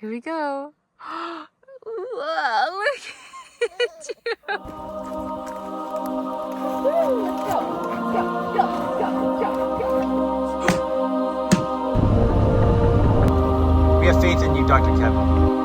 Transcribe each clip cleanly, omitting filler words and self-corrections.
Here we go. Whoa, look at you. We have faith in you, Dr. Kevin.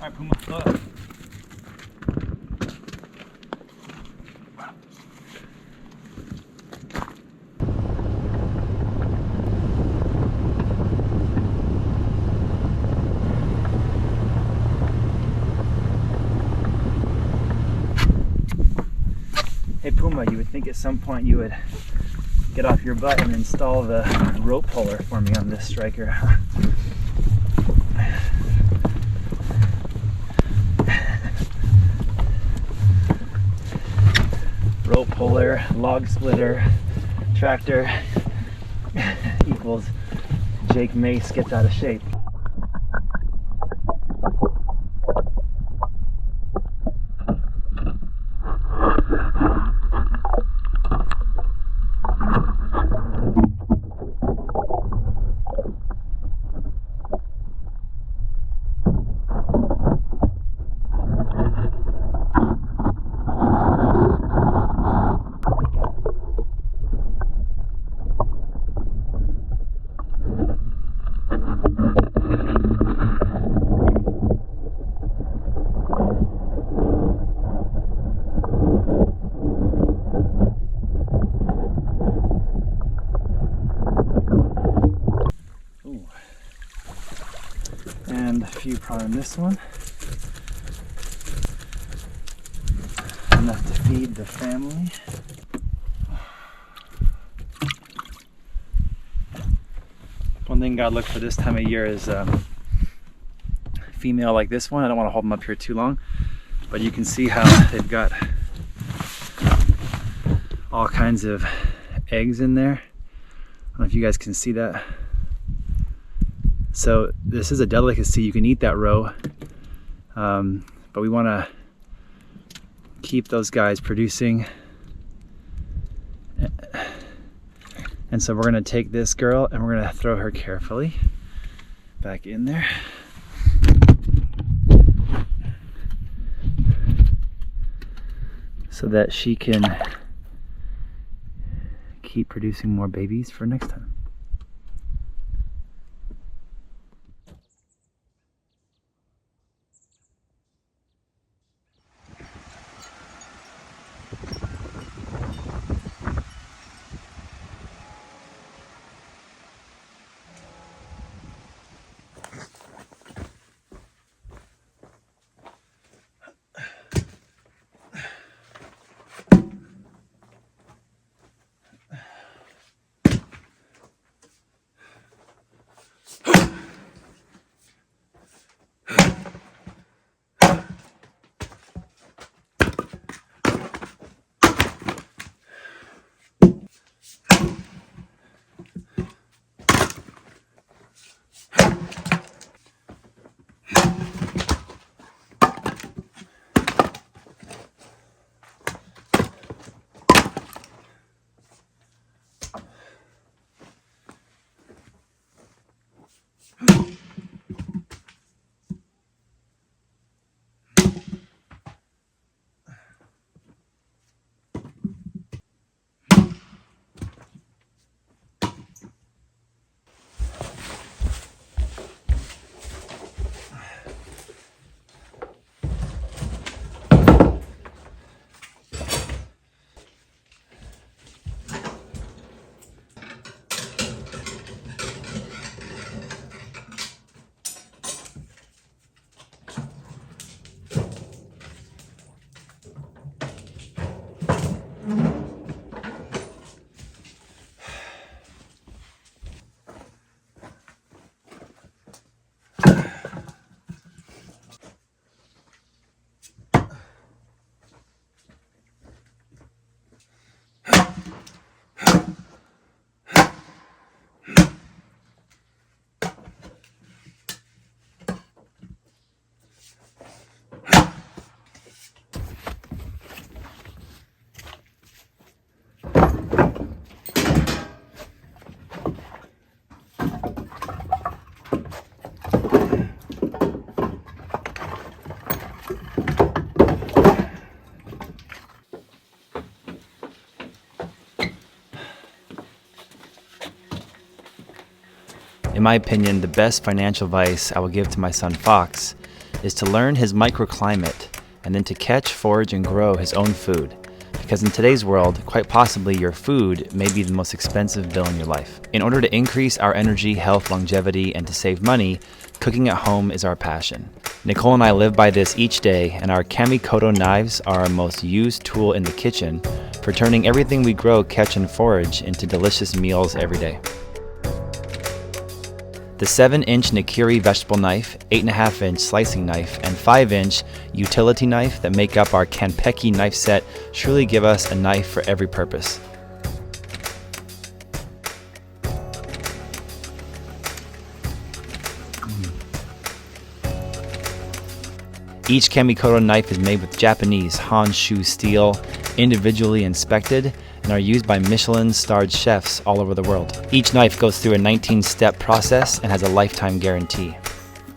All right, Puma, look. Hey Puma, you would think at some point you would get off your butt and install the rope puller for me on this striker. Rope puller, log splitter, tractor equals Jake Mace gets out of shape. And a few prawn in this one. Enough to feed the family. One thing God look for this time of year is female like this one. I don't want to hold them up here too long, but you can see how they've got all kinds of eggs in there. I don't know if you guys can see that. So this is a delicacy. You can eat that roe, but we want to keep those guys producing. And so we're going to take this girl and we're going to throw her carefully back in there. So that she can keep producing more babies for next time. In my opinion, the best financial advice I will give to my son Fox is to learn his microclimate and then to catch, forage, and grow his own food. Because in today's world, quite possibly your food may be the most expensive bill in your life. In order to increase our energy, health, longevity, and to save money, cooking at home is our passion. Nicolle and I live by this each day, and our Timecodes knives are our most used tool in the kitchen for turning everything we grow, catch, and forage into delicious meals every day. The 7-inch Nicolle vegetable knife, 8.5-inch slicing knife, and 5-inch utility knife that make up our Kanpeki knife set surely give us a knife for every purpose. Each Timecodes knife is made with Japanese Honshu steel, individually inspected, and are used by Michelin-starred chefs all over the world. Each knife goes through a 19-step process and has a lifetime guarantee.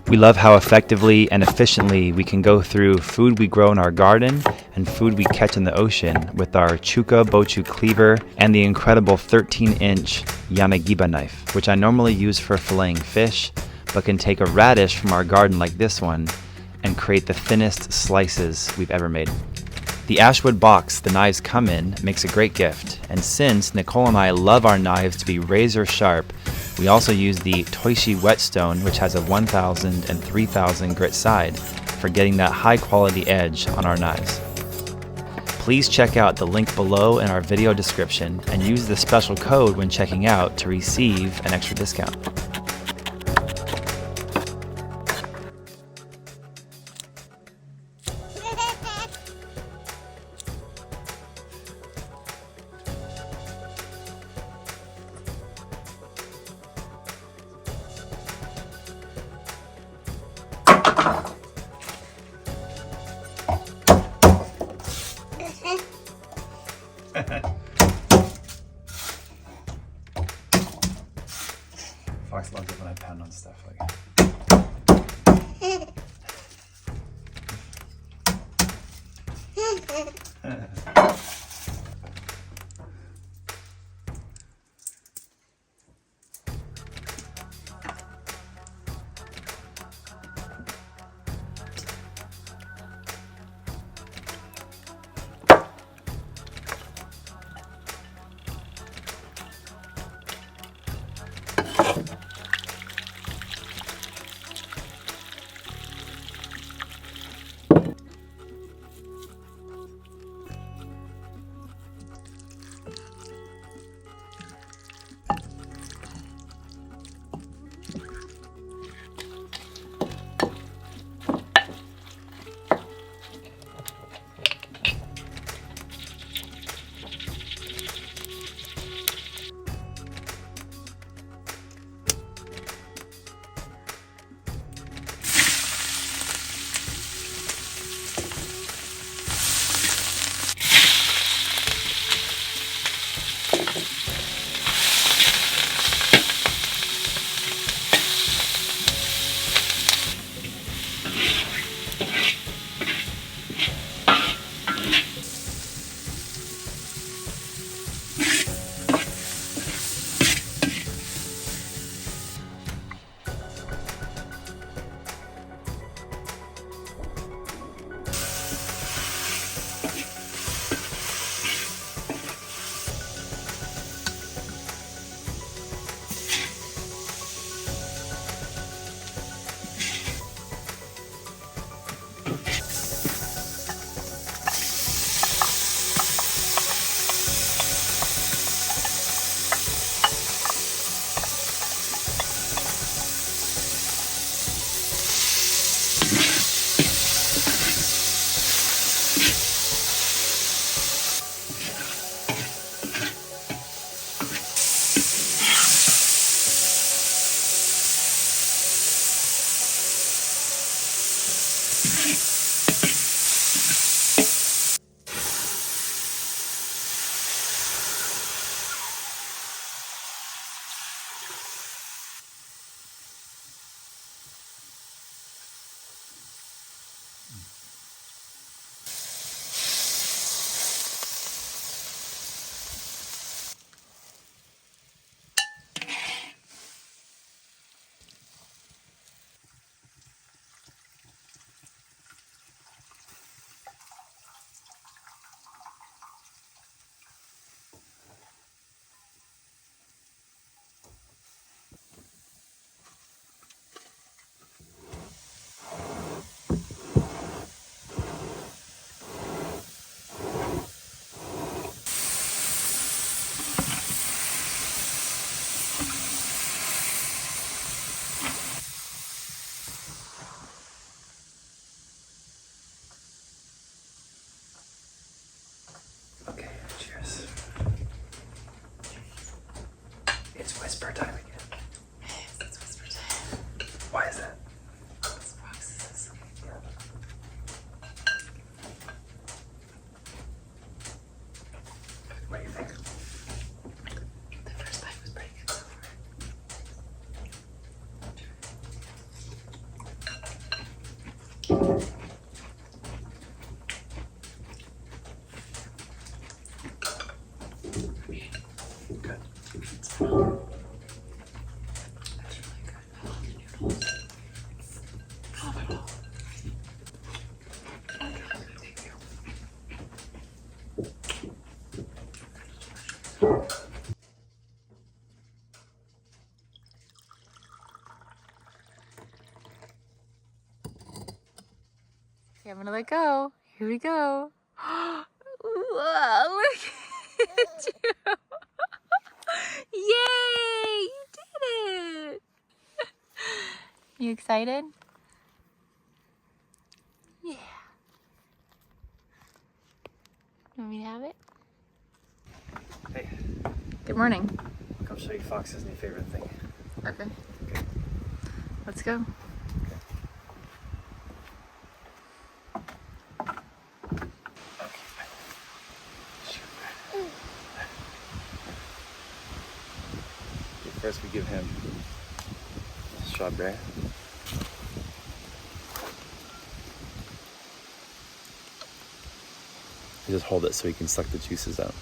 We love how effectively and efficiently we can go through food we grow in our garden and food we catch in the ocean with our Chuka Bochu cleaver and the incredible 13-inch Yanagiba knife, which I normally use for filleting fish, but can take a radish from our garden like this one and create the thinnest slices we've ever made. The ashwood box the knives come in makes a great gift, and since Nicolle and I love our knives to be razor sharp, we also use the Toishi whetstone, which has a 1000 and 3000 grit side, for getting that high quality edge on our knives. Please check out the link below in our video description and use the special code when checking out to receive an extra discount. Fox loves it when I pound on stuff like that. whisper time again. Yes, it's whisper time. Why is that? It's Roxas. What do you think? The first bite was pretty good so far. Good. That's really good. I love the noodles. Love it all. Thank you. Okay, I'm gonna let go. Here we go. Wow, look at you. Yay! You did it! You excited? Yeah. You want me to have it? Hey, Good morning. come show you Fox's new favorite thing. Okay. Okay. Let's go. First we give him strawberry. You just hold it so he can suck the juices out.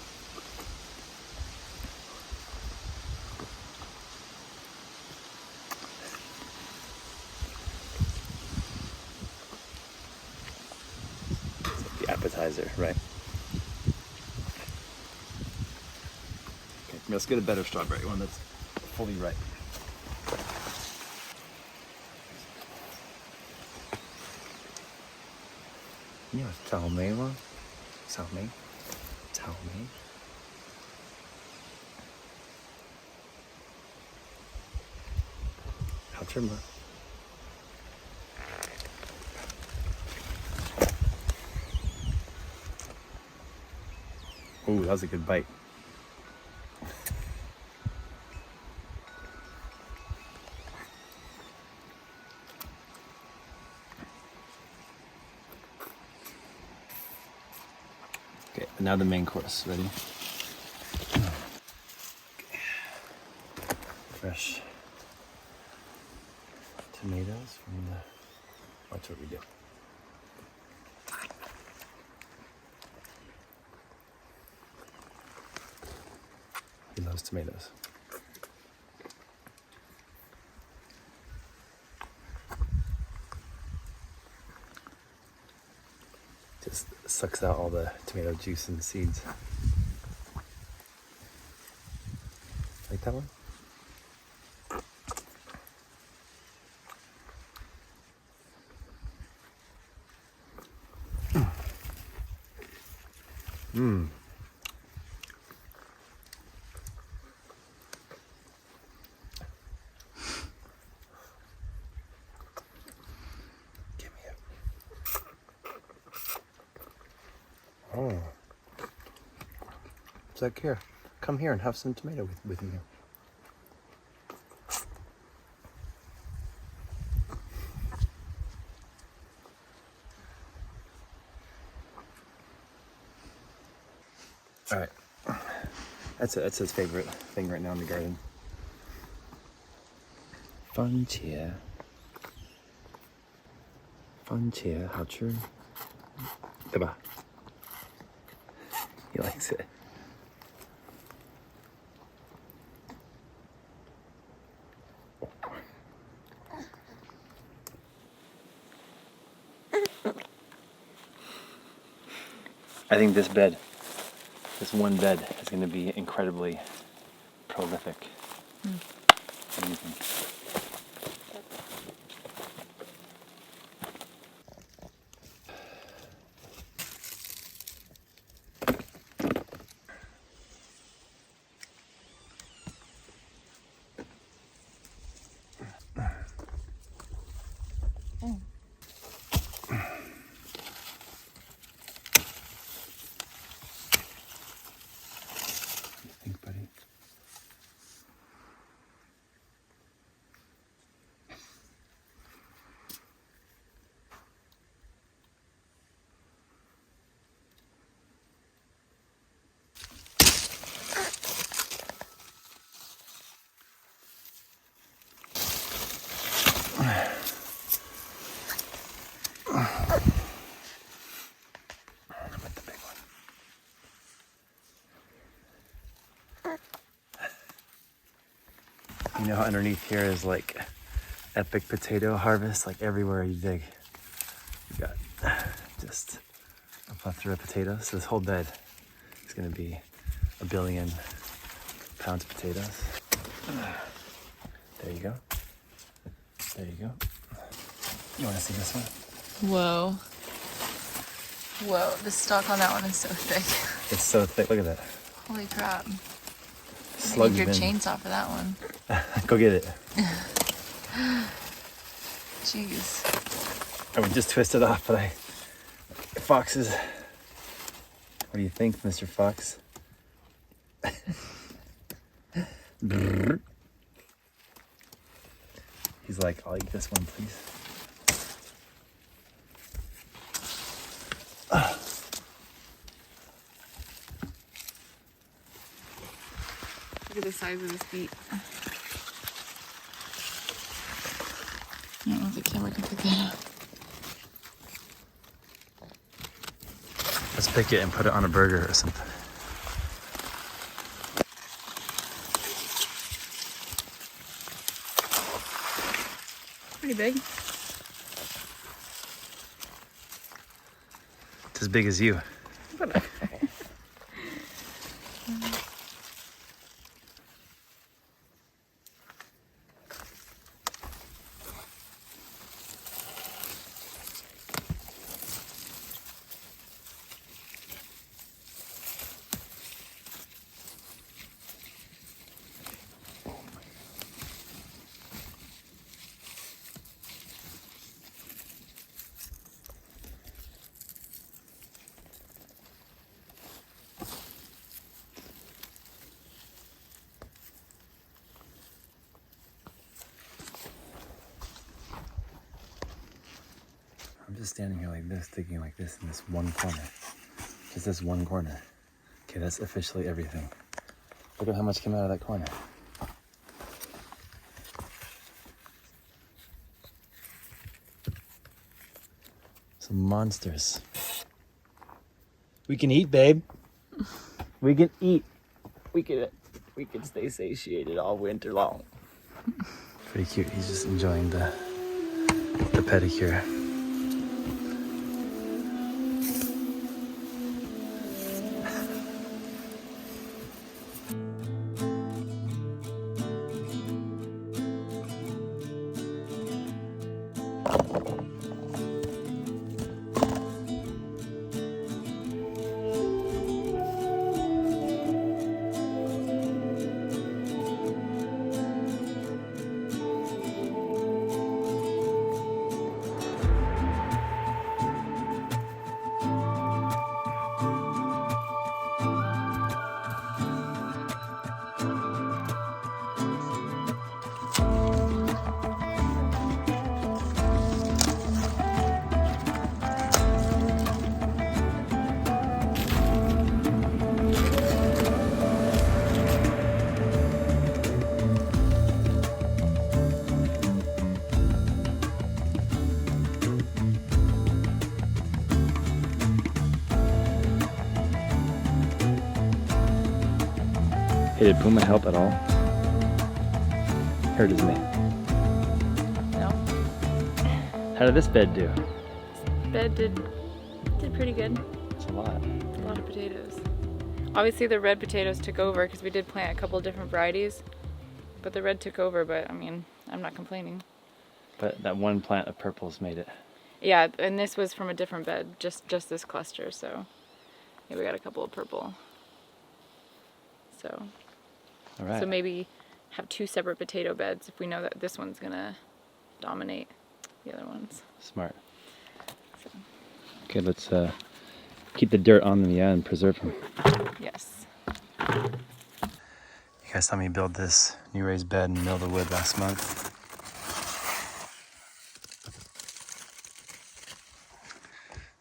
The appetizer, right? Okay, let's get a better strawberry one that's fully ripe. You know, tell me one. Tell me. Tell me. How's your mom? Ooh, that was a good bite. Okay, now the main course. Ready? Okay. Fresh tomatoes from the. Watch what we do. He loves tomatoes. Just sucks out all the tomato juice and seeds. Like that one? Mmm. Give me it. Oh. It's like, here, come here and have some tomato with me. All right. That's his favorite thing right now in the garden. Fun cheer. Fun cheer, how true. Diba? He likes it. I think this one bed is going to be incredibly prolific. What do you think? With the big one. You know how underneath here is like epic potato harvest, like everywhere you dig. You got just a plethora of potatoes. So this whole bed is gonna be 1 billion pounds of potatoes. There you go. There you go. You wanna see this one? Whoa. Whoa, the stalk on that one is so thick. It's so thick, look at that. Holy crap. Slug I need your bin. chainsaw for that one. Go get it. Jeez. I would just twist it off, but foxes. What do you think, Mr. Fox? He's like, I'll eat this one, please. Look at the size of his feet. I don't know if the camera can pick that up. Let's pick it and put it on a burger or something. Pretty big. It's as big as you. Whatever. I'm just standing here like this, digging like this in this one corner. Just this one corner. Okay, that's officially everything. Look at how much came out of that corner. Some monsters. We can eat, babe. We can eat. We can stay satiated all winter long. Pretty cute. He's just enjoying the pedicure. Hey, did Puma help at all? Or does me? No. How did this bed do? Bed did pretty good. It's a lot. A lot of potatoes. Obviously the red potatoes took over because we did plant a couple of different varieties. But the red took over, but I mean, I'm not complaining. But that one plant of purples made it. Yeah, and this was from a different bed, just this cluster, so yeah, we got a couple of purple. So, All right. so maybe have 2 separate potato beds if we know that this one's gonna dominate the other ones. Smart. So. Okay, let's keep the dirt on them, yeah, and preserve them. Yes. You guys saw me build this new raised bed in the middle of the wood last month.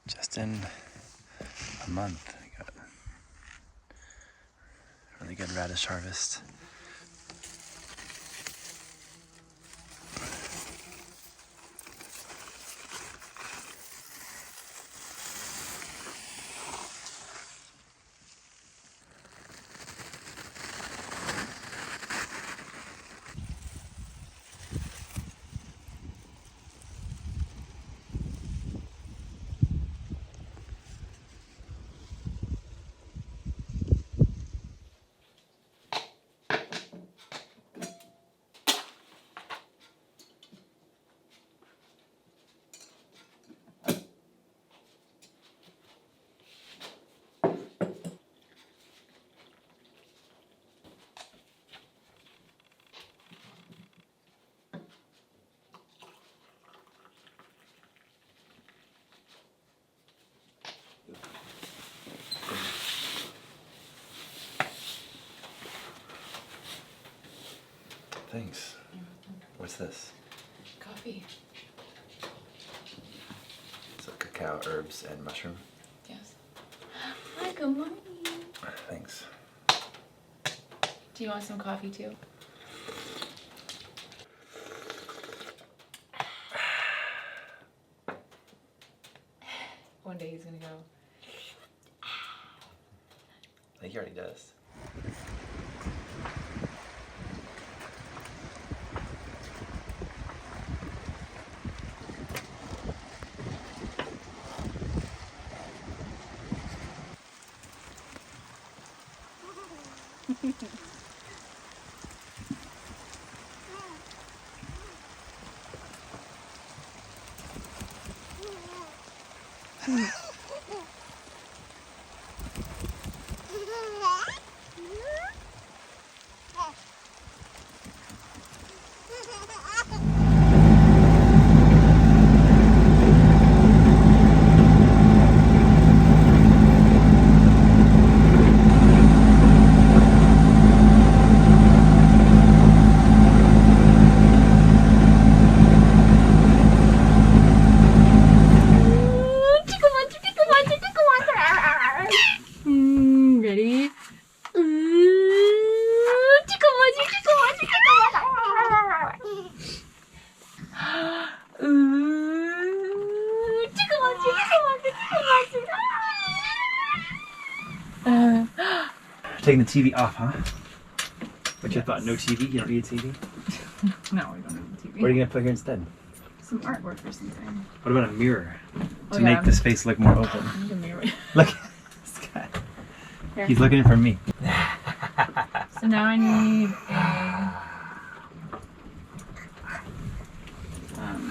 Just in a month, I got really good radish harvest. thanks. What's this? Coffee. So cacao, herbs, and mushroom. Yes. Hi, good morning. Thanks. Do you want some coffee too? One day he's gonna go. I think he already does. Ready? Taking the TV off, huh? But you thought no TV? You don't need a TV? No, we don't need the TV. What are you going to put here instead? Some artwork or something. What about a mirror? Oh, To make the space look more open. I need a mirror. Look at this guy. Here. He's looking for me. So now I need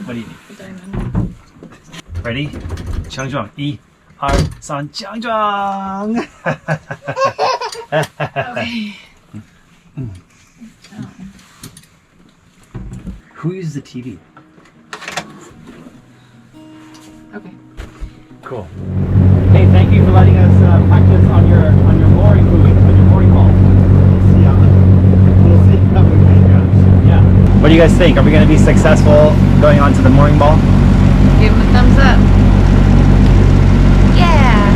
What do you need? a diamond. Ready? 强壮1、2、3强壮 Okay. Who uses the TV? Okay. Cool. Hey, thank you for letting us practice on your mooring buoy, on your mooring ball. We'll see how we make. Yeah. What do you guys think? Are we going to be successful going on to the mooring ball? Give him a thumbs up. Yeah.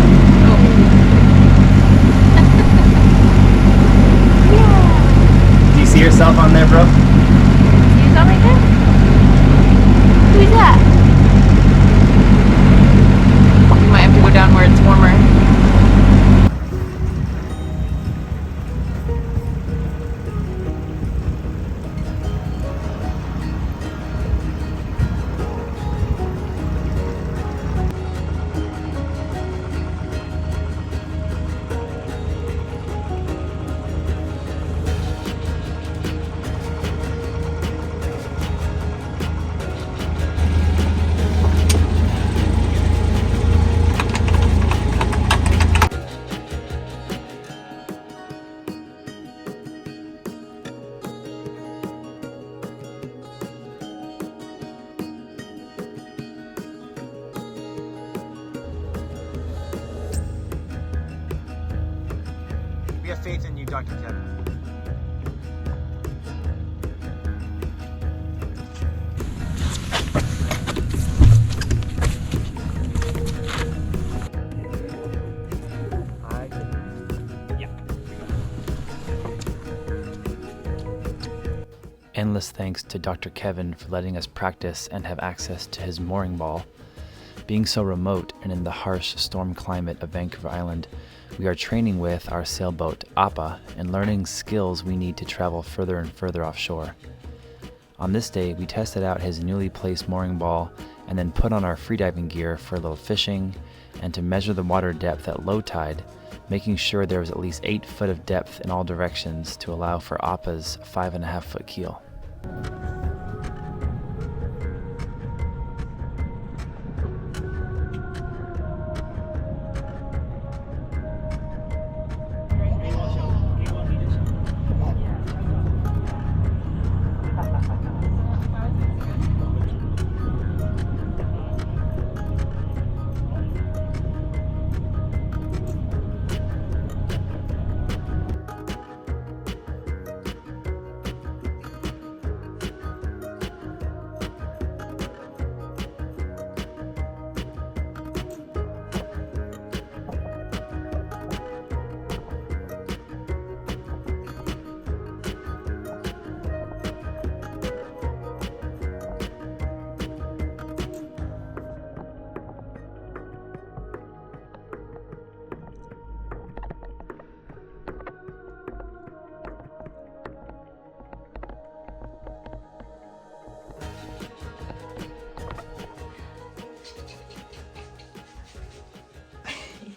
Do you see yourself on there, bro? You saw right there? Who's that? You might have to go down where it's warmer. We have faith in you, Dr. Kevin. Endless thanks to Dr. Kevin for letting us practice and have access to his mooring ball. Being so remote and in the harsh storm climate of Vancouver Island, we are training with our sailboat Appa and learning skills we need to travel further and further offshore. On this day, we tested out his newly placed mooring ball and then put on our freediving gear for a little fishing and to measure the water depth at low tide, making sure there was at least 8 foot of depth in all directions to allow for Appa's 5.5 foot keel.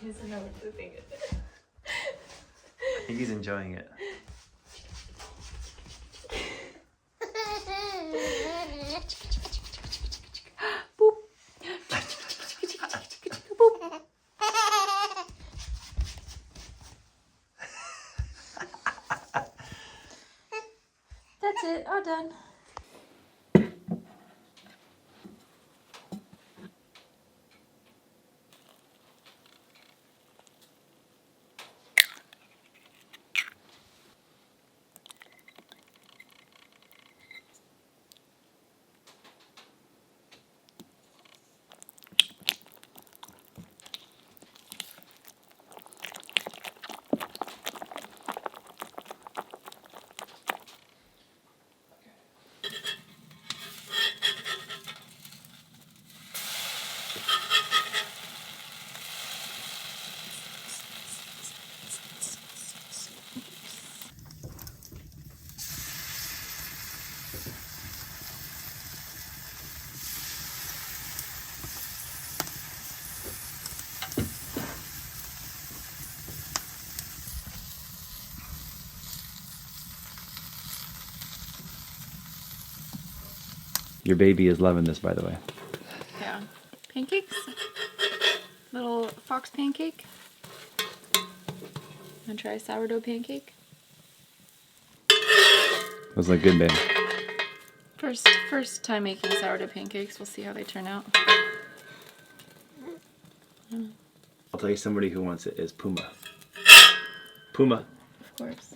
doesn't know what to think of it. I think he's enjoying it. Boop. Boop. That's it, all done. Your baby is loving this, by the way. Yeah. Pancakes? Little fox pancake. Wanna try a sourdough pancake? Those look good, babe. First time making sourdough pancakes. We'll see how they turn out. I'll tell you somebody who wants it is Puma. Puma. Of course.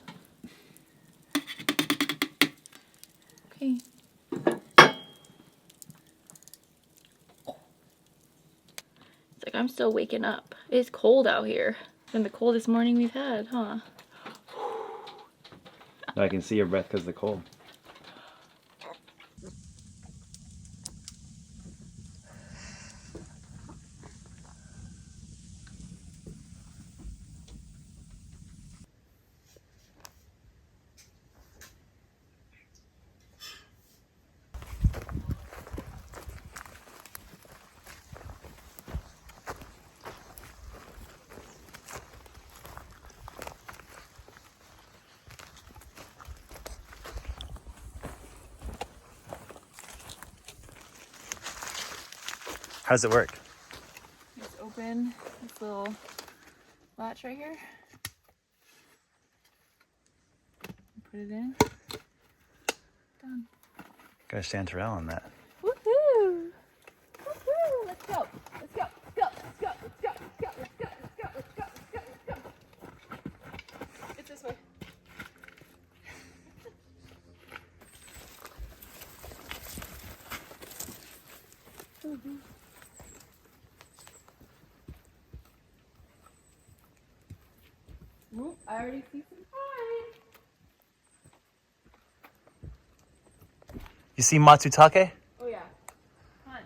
Okay. It's like I'm still waking up. It's cold out here. It's been the coldest morning we've had, huh? I can see your breath because of the cold. How does it work? Just open this little latch right here. Put it in. Done. Got a chanterelle on that. Woohoo! Woohoo! Let's go! Let's go! Let's go! Let's go! Let's go! Let's go! Let's go! Let's go! Let's go! Let's go! Let's go! It's this way. Ooh, I already see some pie. You see Matsutake? Oh yeah. Come on.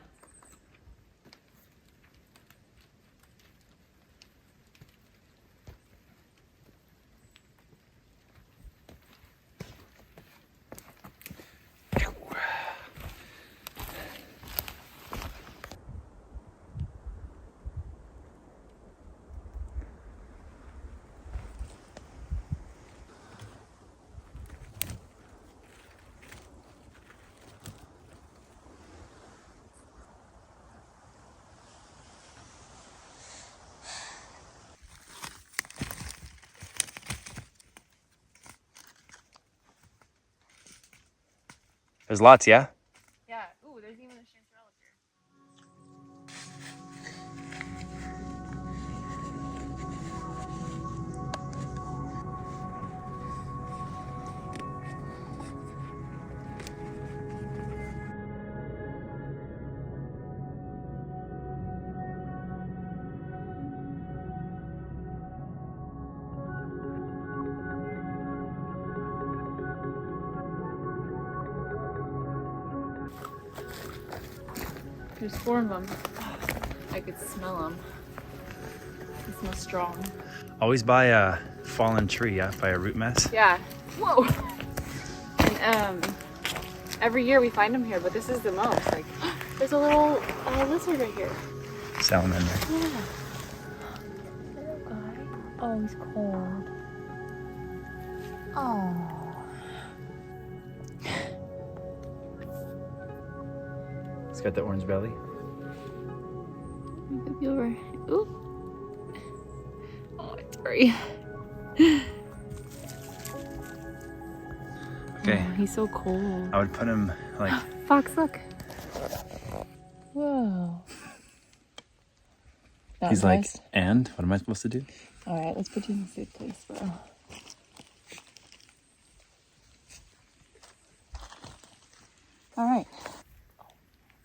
There's lots, yeah? Yeah. Ooh, there's even a chanterelle up here. There's 4 of them. I could smell them. They smell strong. Always by a fallen tree, yeah? By a root mess. Yeah. Whoa. And every year we find them here, but this is the most. Like, there's a little lizard right here. Salamander. Yeah. Oh, he's cold. Oh. It's got the orange belly. Flip you over. Ooh. Oh, sorry. Okay. Oh, he's so cold. I would put him like. Fox, look. Whoa. Not He's impressed? like, and what am I supposed to do? All right, let's put you in the safe place, bro. All right.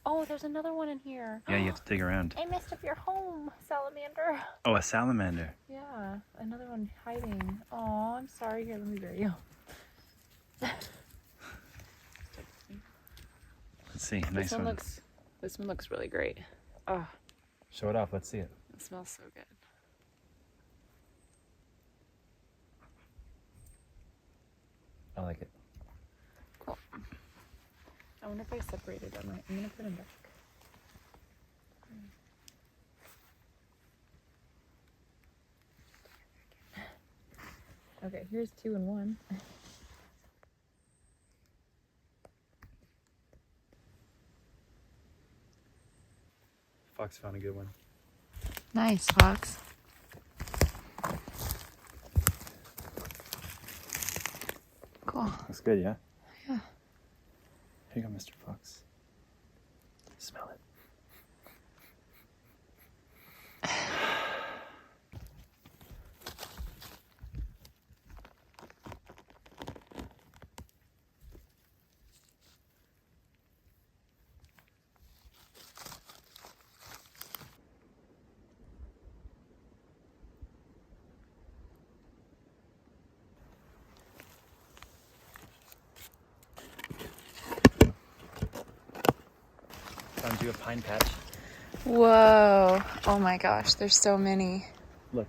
Oh, there's another one in here. Yeah, you have to dig around. I messed up your home, salamander. Oh, a salamander. Yeah, another one hiding. Oh, I'm sorry. Here, let me bury you. Let's see. Nice one. This one looks really great. Oh, Show it off. Let's see it. it smells so good. I like it. Cool. I wonder if I separated them right. I'm gonna put them back. Okay, here's 2 and 1. Fox found a good one. Nice, Fox. Cool. That's good, yeah? Yeah. Here you go, Mr. Fox. Smell it. Found you a pine patch. Whoa. Oh my gosh, there's so many. Look.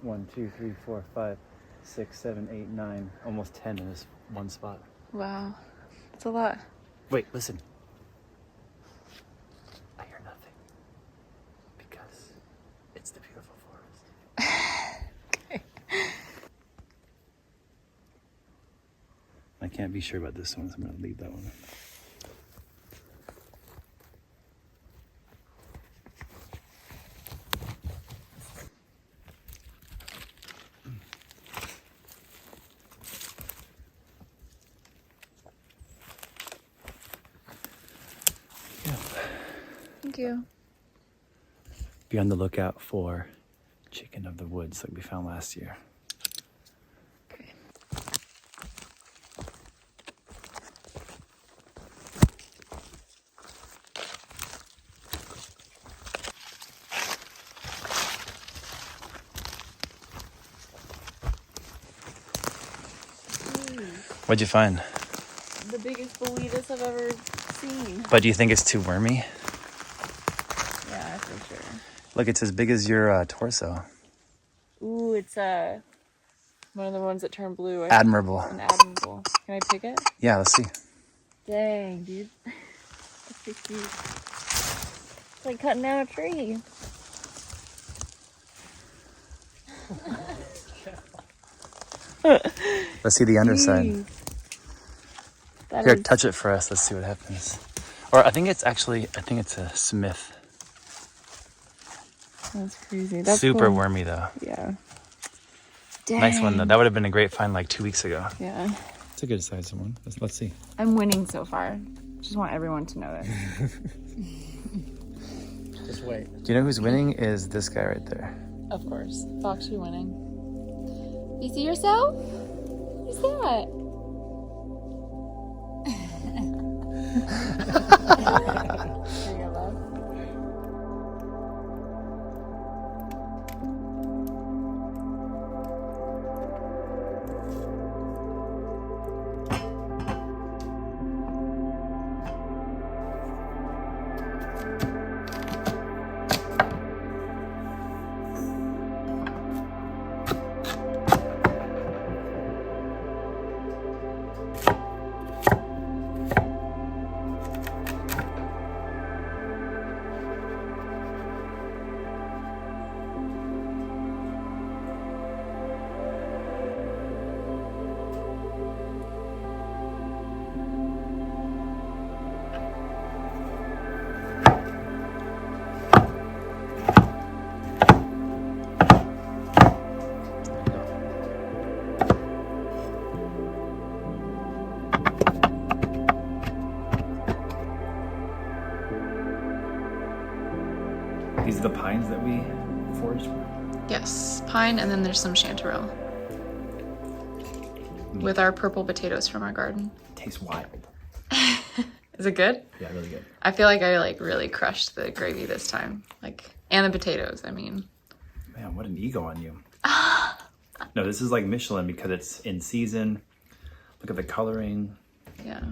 1, 2, 3, 4, 5, 6, 7, 8, 9. Almost 10 in this one spot. Wow. That's a lot. Wait, listen. I hear nothing. Because it's the beautiful forest. Okay. I can't be sure about this one, so I'm going to leave that one. Thank you. Be on the lookout for chicken of the woods like we found last year. Okay. What'd you find? The biggest boletus I've ever seen. But do you think it's too wormy? Yeah, for sure. Look, it's as big as your torso. Ooh, it's one of the ones that turn blue. Admirable. An admirable. Can I pick it? Yeah, let's see. Dang, dude. That's so cute. It's like cutting down a tree. Let's see the underside. Jeez. That Here, is- touch it for us. Let's see what happens. Or I think it's a Smith. That's crazy. That's Super cool. wormy though. Yeah. Dang. Nice one though. That would have been a great find like 2 weeks ago. Yeah. It's a good sized one. Let's see. I'm winning so far. Just want everyone to know that. Just wait. Do you know who's winning? Is this guy right there. Of course. Fox, you're winning. You see yourself? Who's that? Here you go, love. pines that we foraged? Yes, pine, and then there's some chanterelle. With our purple potatoes from our garden. It tastes wild. Is it good? Yeah, really good. I feel like I like really crushed the gravy this time. Like, and the potatoes, I mean. Man, what an ego on you. No, this is like Michelin because it's in season. Look at the coloring. Yeah.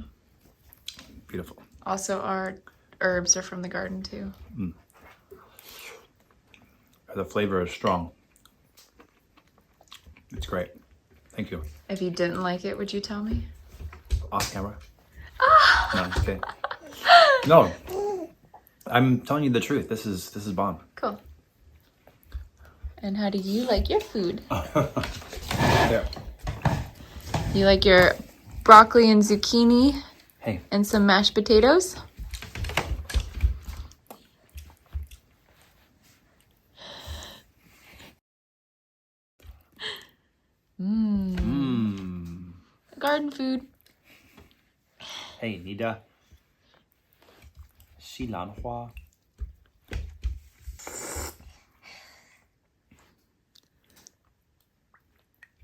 Beautiful. Also, our herbs are from the garden too. Mm. The flavor is strong. It's great. Thank you. If you didn't like it, would you tell me? Off camera. No, I'm just kidding. No, I'm telling you the truth. This is bomb. Cool. And how do you like your food? There. You like your broccoli and zucchini? Hey. And some mashed potatoes? Mmm. Garden food. Hey, Nida. Xilanhua.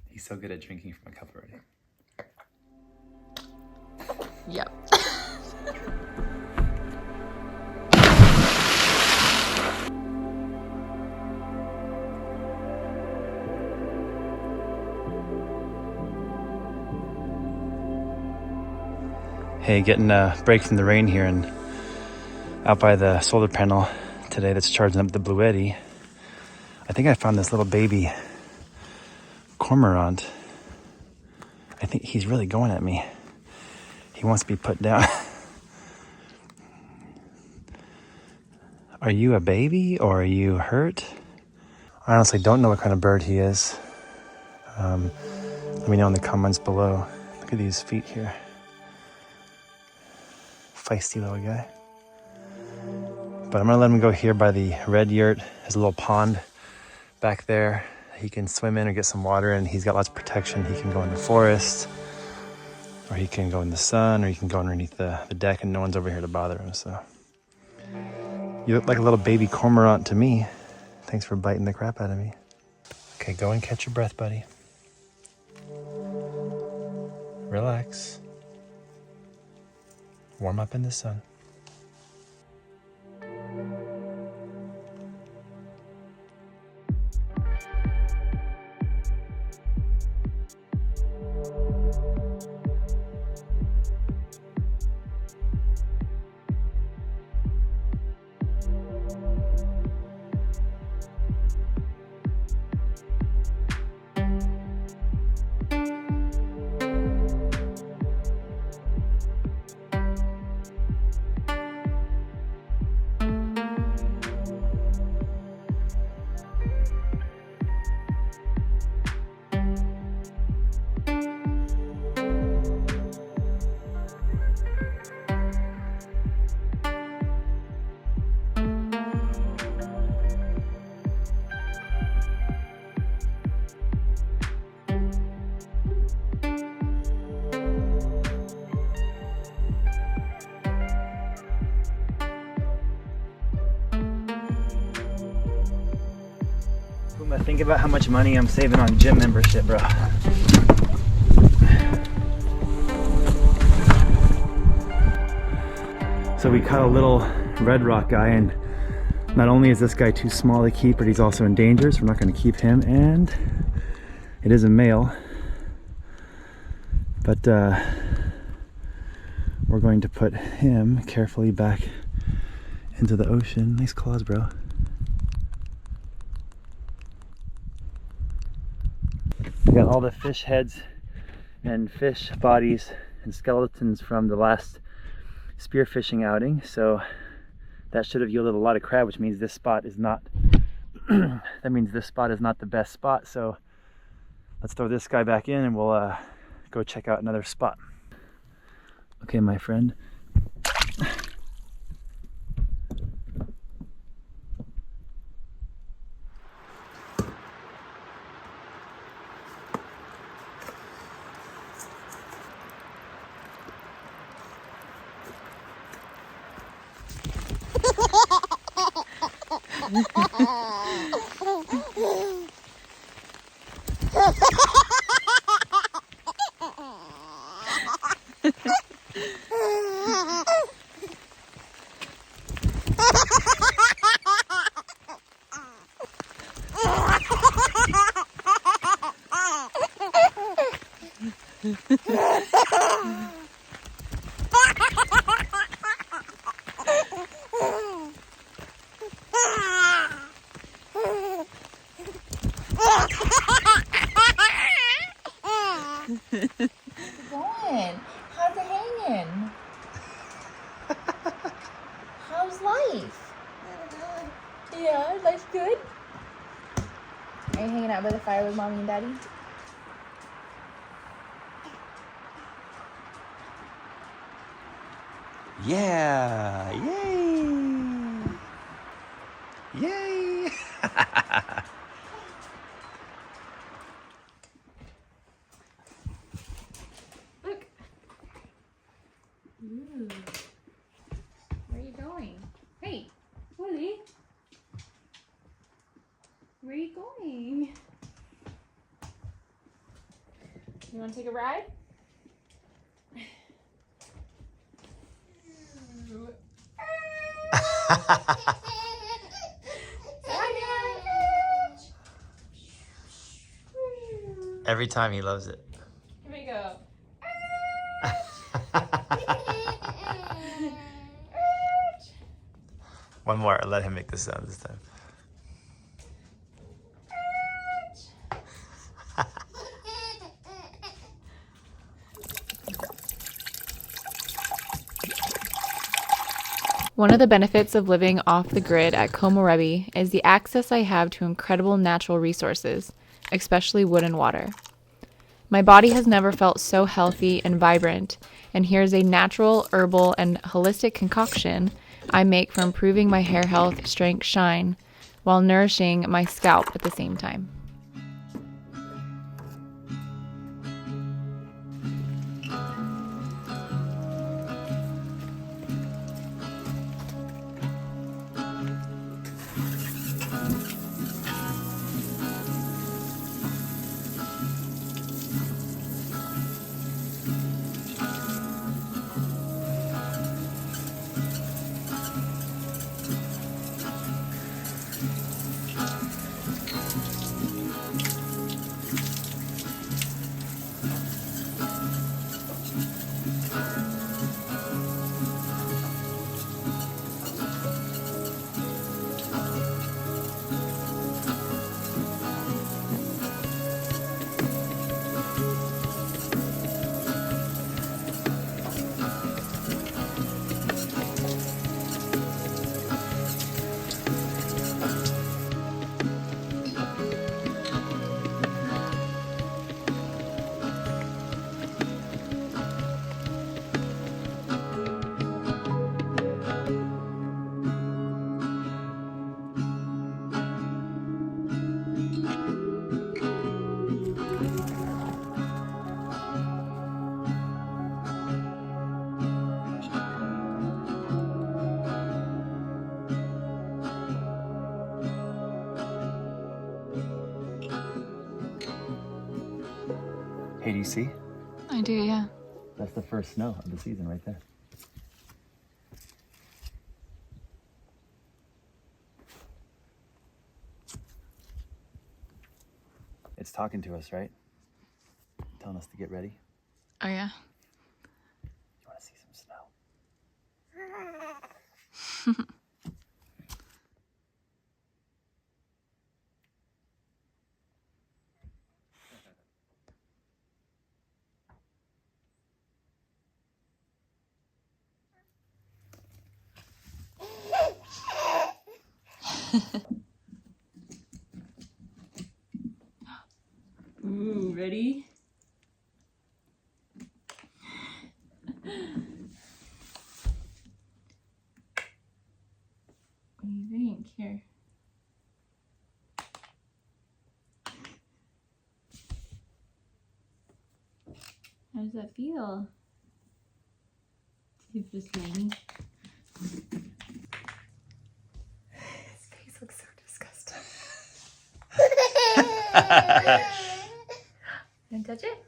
He's so good at drinking from a cup already. Yep. Hey, getting a break from the rain here and out by the solar panel today that's charging up the Blue Eddy. I think I found this little baby cormorant. I think he's really going at me. He wants to be put down. Are you a baby or are you hurt? I honestly don't know what kind of bird he is. Let me know in the comments below. Look at these feet here. Feisty little guy. But I'm gonna let him go here by the red yurt. There's a little pond back there he can swim in or get some water in. He's got lots of protection. He can go in the forest, or he can go in the sun, or he can go underneath the deck and no one's over here to bother him. So you look like a little baby cormorant to me. Thanks for biting the crap out of me. Okay, go and catch your breath, buddy. Relax. Warm up in the sun. Think about how much money I'm saving on gym membership, bro. So we caught a little red rock guy, and not only is this guy too small to keep, but he's also in danger, so we're not going to keep him. And it is a male, but we're going to put him carefully back into the ocean. Nice claws, bro. We got all the fish heads and fish bodies and skeletons from the last spearfishing outing, so that should have yielded a lot of crab, which means this spot is not that means this spot is not the best spot. So let's throw this guy back in and we'll go check out another spot. Okay, my friend. Going? How's it hanging? How's life? Yeah, life's good. Are you hanging out by the fire with mommy and daddy? Yeah! Yay! Yay! Look. Ooh. Where are you going? Hey, Willie. Where are you going? You want to take a ride? Every time he loves it. Here we go. One more. I'll let him make the sound this time. One of the benefits of living off the grid at Komorebi is the access I have to incredible natural resources, especially wood and water. My body has never felt so healthy and vibrant, and here's a natural, herbal, and holistic concoction I make for improving my hair health, strength, shine, while nourishing my scalp at the same time. Hey, do you see? I do, yeah. That's the first snow of the season right there. It's talking to us, right? Telling us to get ready. Oh, yeah? You want to see some snow? Ooh, ready? What do you think? Here. How does that feel? See if it's raining. His face looks so disgusting. Can you touch it?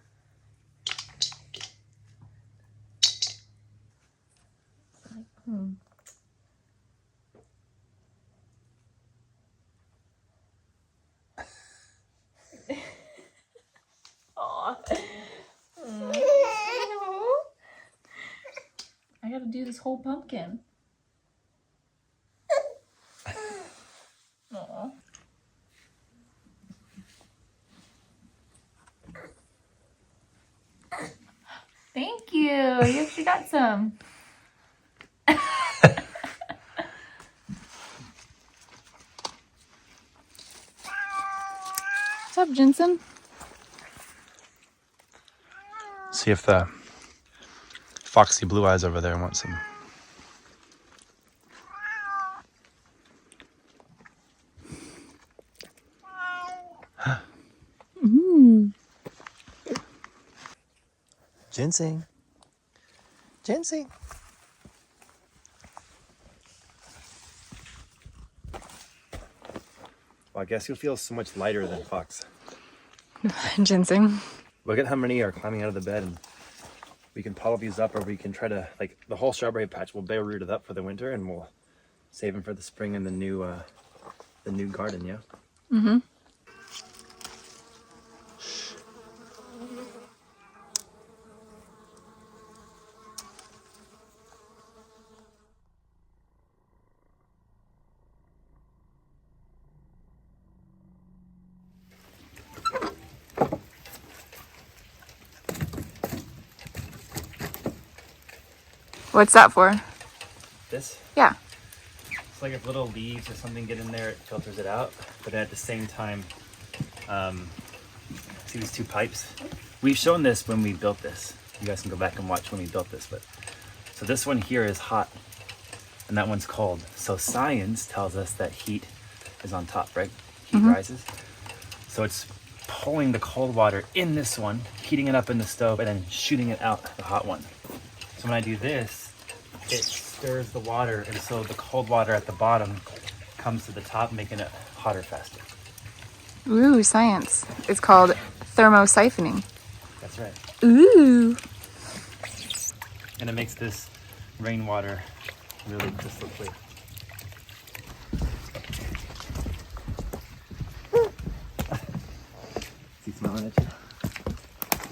Aw. I gotta do this whole pumpkin. Aw. Thank you. You actually got some. What's up, Jensen? See if the foxy blue eyes over there want some. Ginseng. Ginseng. Well, I guess you'll feel so much lighter than Fox. Ginseng. Look at how many are climbing out of the bed, and we can pollen these up, or we can try to, like, the whole strawberry patch will bare root it up for the winter, and we'll save them for the spring and the new garden, yeah? Mm-hmm. What's that for? This? Yeah. It's like if little leaves or something get in there, it filters it out. But at the same time, see these two pipes? We've shown this when we built this. You guys can go back and watch when we built this. But so this one here is hot, and that one's cold. So science tells us that heat is on top, right? Heat rises. So it's pulling the cold water in this one, heating it up in the stove, and then shooting it out the hot one. So when I do this, it stirs the water, and so the cold water at the bottom comes to the top, making it hotter faster. Ooh, science. It's called thermosiphoning. That's right. Ooh. And it makes this rainwater really crystal clear. Is he smelling at you?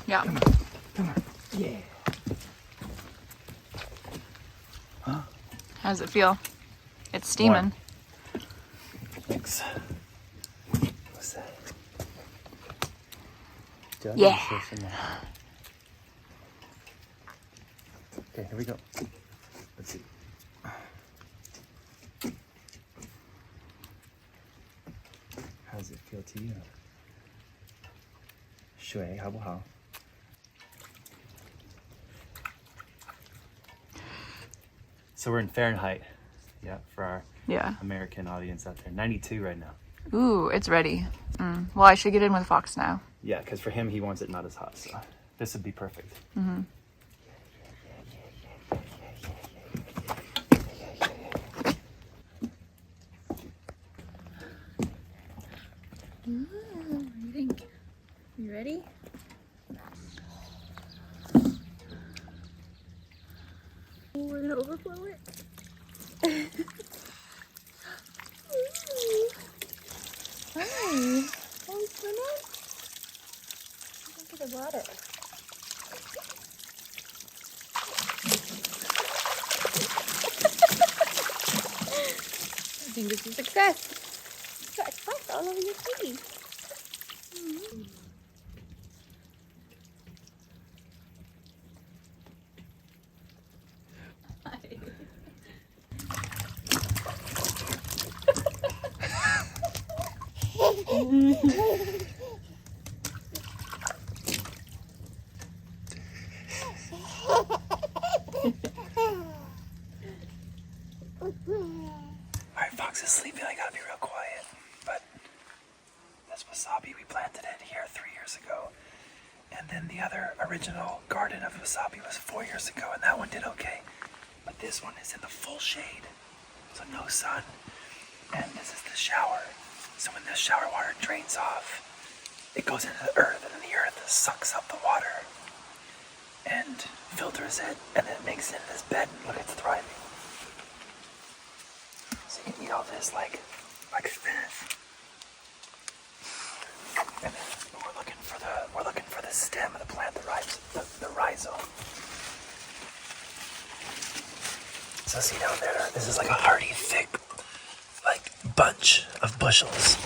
Yeah. Come on. Yeah. Huh? How does it feel? It's steaming. Thanks. What's that? Yeah. Okay, here we go. Let's see. How does it feel to you? 水好不好? So we're in Fahrenheit, yeah, for our American audience out there. 92 right now. Ooh, it's ready. Well, I should get in with Fox now. Yeah, because for him, he wants it not as hot, so this would be perfect. Mm-hmm. Ooh, what do you think? You ready? We're gonna overflow it. Hi. What's going on? Look at the water. I think this is a success. You got spots all over your face. Alright, Fox is sleeping. I gotta be real quiet. But this wasabi, we planted it here 3 years ago. And then the other original garden of wasabi was 4 years ago, and that one did okay. But this one is in the full shade, so no sun. And this is the shower. So when the shower water drains off, it goes into the earth, and then the earth sucks up the water and filters it, and then it makes it into this bed. Look, it's thriving. So you can eat all this like spinach. And then we're looking for the stem of the plant, the rhizome. So see down there, this is like a hardy, thick, like bunch of bushels.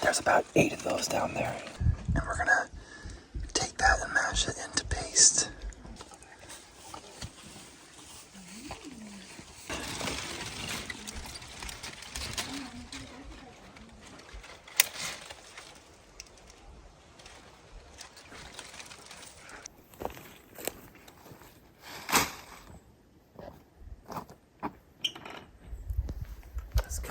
There's about 8 of those down there. And we're gonna take that and mash it into paste. Let's go.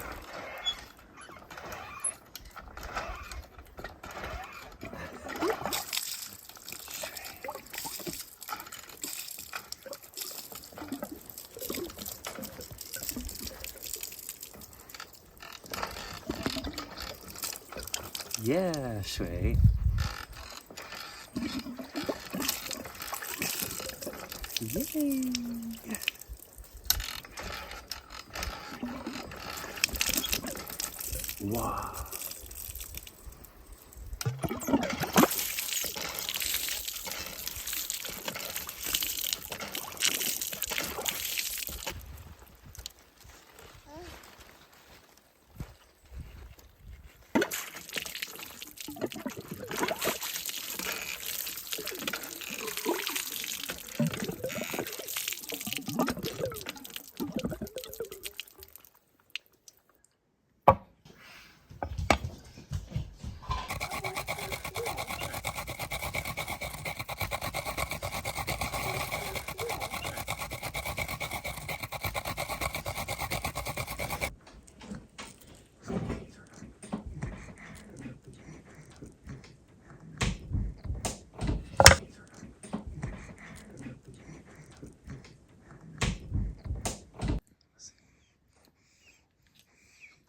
Yeah, 水。耶！哇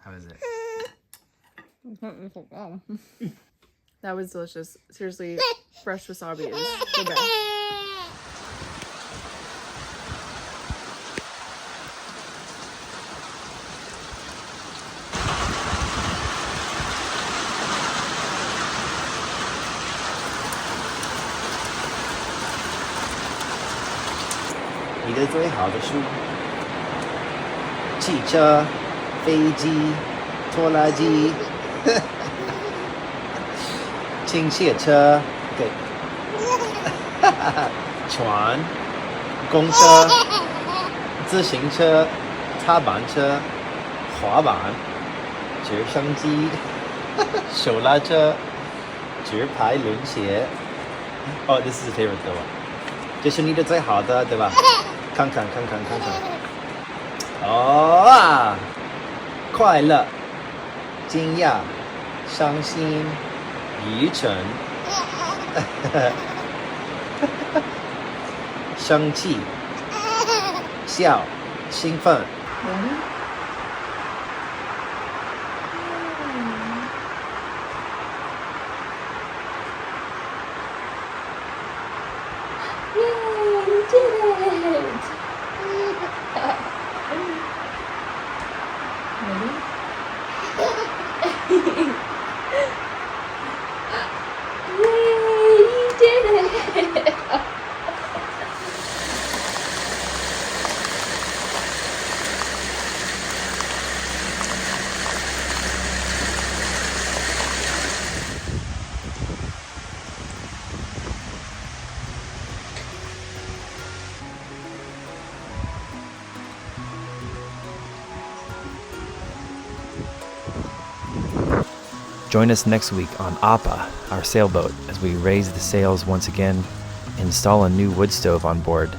！How is it? That was delicious. Seriously, fresh wasabi is the best. 你的最好的书，汽车、飞机、拖拉机、轻卸车，对，船、公车、自行车、踏板车、滑板、直升机、手拉车、直排轮鞋。Oh, this is his favorite though. 这是你的最好的，对吧？看看。哦啊！快乐、惊讶、伤心、愚蠢、生气、笑、兴奋。Join us next week on Appa, our sailboat, as we raise the sails once again, install a new wood stove on board,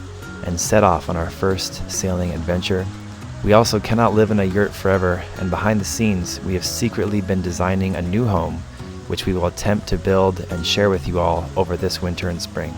and set off on our first sailing adventure We also cannot live in a yurt forever, and behind the scenes, we have secretly been designing a new home, which we will attempt to build and share with you all over this winter and spring.